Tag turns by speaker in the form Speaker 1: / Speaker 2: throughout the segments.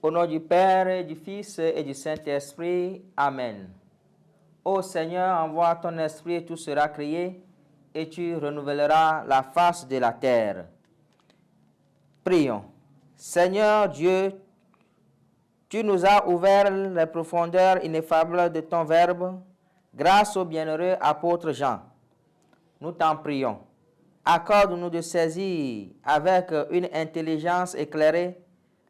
Speaker 1: Au nom du Père, et du Fils et du Saint-Esprit. Amen. Ô Seigneur, envoie ton esprit et tout sera créé, et tu renouvelleras la face de la terre. Prions. Seigneur Dieu, tu nous as ouvert les profondeurs ineffables de ton Verbe grâce au bienheureux apôtre Jean. Nous t'en prions. Accorde-nous de saisir avec une intelligence éclairée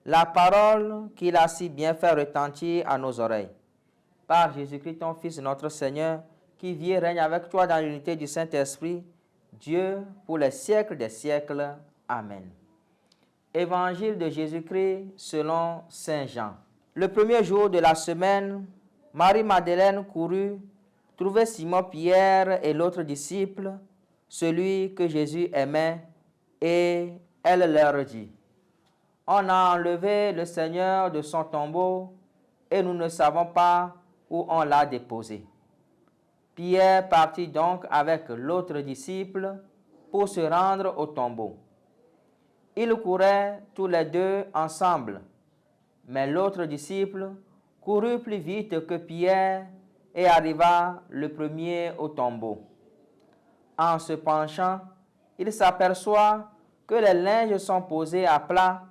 Speaker 1: la parole qu'il a si bien fait retentir à nos oreilles. Par Jésus-Christ, ton Fils, notre Seigneur, qui vit et règne avec toi dans l'unité du Saint-Esprit, Dieu, pour les siècles des siècles. Amen. Évangile de Jésus-Christ selon Saint Jean. Le premier jour de la semaine, Marie-Madeleine courut trouver Simon-Pierre et l'autre disciple, celui que Jésus aimait, et elle leur dit: on a enlevé le Seigneur de son tombeau et nous ne savons pas où on l'a déposé. Pierre partit donc avec l'autre disciple pour se rendre au tombeau. Ils couraient tous les deux ensemble, mais l'autre disciple courut plus vite que Pierre et arriva le premier au tombeau. En se penchant, il s'aperçoit que les linges sont posés à plat,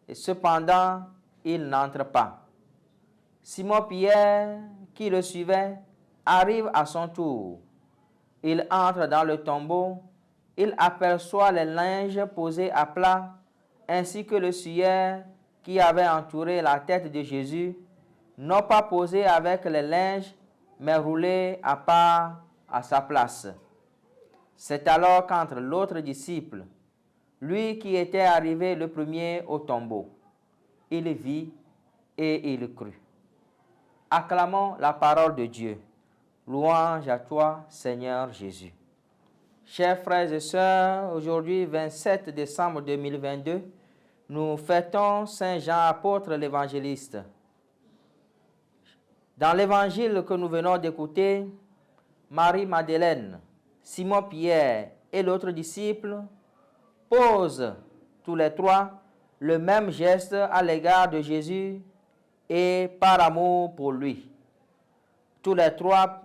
Speaker 1: et cependant, il n'entre pas. Simon-Pierre, qui le suivait, arrive à son tour. Il entre dans le tombeau, il aperçoit les linges posés à plat, ainsi que le suaire qui avait entouré la tête de Jésus, non pas posé avec les linges, mais roulé à part à sa place. C'est alors qu'entre l'autre disciple, lui qui était arrivé le premier au tombeau, il vit et il crut. Acclamons la parole de Dieu. Louange à toi, Seigneur Jésus. Chers frères et sœurs, aujourd'hui, 27 décembre 2022, nous fêtons Saint Jean apôtre l'évangéliste. Dans l'évangile que nous venons d'écouter, Marie-Madeleine, Simon-Pierre et l'autre disciple posent tous les trois le même geste à l'égard de Jésus et par amour pour lui. Tous les trois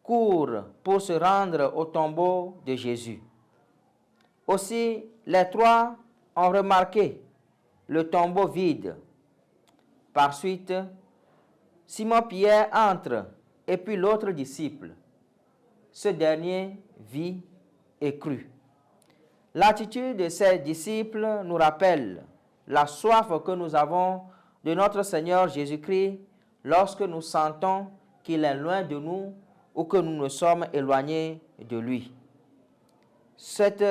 Speaker 1: courent pour se rendre au tombeau de Jésus. Aussi, les trois ont remarqué le tombeau vide. Par suite, Simon-Pierre entre et puis l'autre disciple. Ce dernier vit et crut. L'attitude de ces disciples nous rappelle la soif que nous avons de notre Seigneur Jésus-Christ lorsque nous sentons qu'il est loin de nous ou que nous nous sommes éloignés de lui. Cette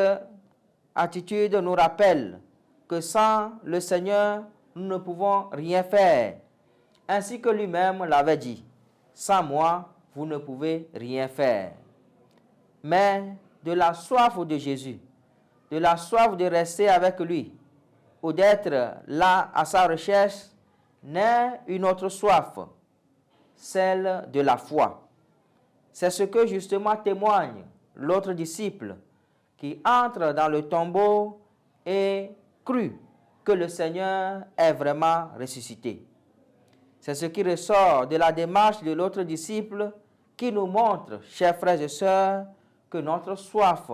Speaker 1: attitude nous rappelle que sans le Seigneur, nous ne pouvons rien faire. Ainsi que lui-même l'avait dit: sans moi, vous ne pouvez rien faire. Mais de la soif de Jésus, de la soif de rester avec lui, ou d'être là à sa recherche, naît une autre soif, celle de la foi. C'est ce que justement témoigne l'autre disciple qui entre dans le tombeau et crut que le Seigneur est vraiment ressuscité. C'est ce qui ressort de la démarche de l'autre disciple qui nous montre, chers frères et sœurs, que notre soif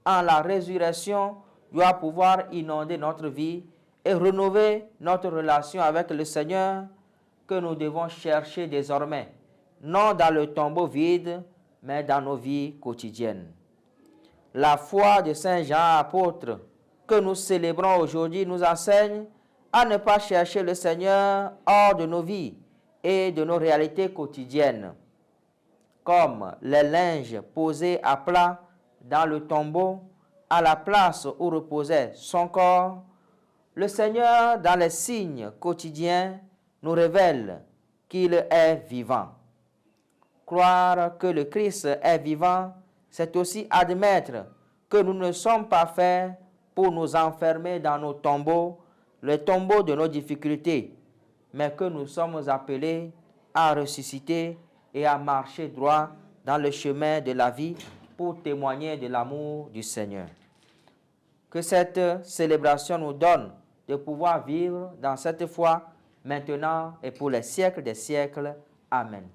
Speaker 1: en la résurrection doit pouvoir inonder notre vie et renouveler notre relation avec le Seigneur que nous devons chercher désormais, non dans le tombeau vide, mais dans nos vies quotidiennes. La foi de Saint Jean apôtre que nous célébrons aujourd'hui nous enseigne à ne pas chercher le Seigneur hors de nos vies et de nos réalités quotidiennes. Comme les linges posés à plat dans le tombeau, à la place où reposait son corps, le Seigneur, dans les signes quotidiens, nous révèle qu'il est vivant. Croire que le Christ est vivant, c'est aussi admettre que nous ne sommes pas faits pour nous enfermer dans nos tombeaux, les tombeaux de nos difficultés, mais que nous sommes appelés à ressusciter et à marcher droit dans le chemin de la vie pour témoigner de l'amour du Seigneur. Que cette célébration nous donne de pouvoir vivre dans cette foi, maintenant et pour les siècles des siècles. Amen.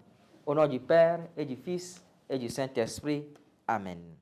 Speaker 1: Au nom du Père et du Fils et du Saint-Esprit. Amen.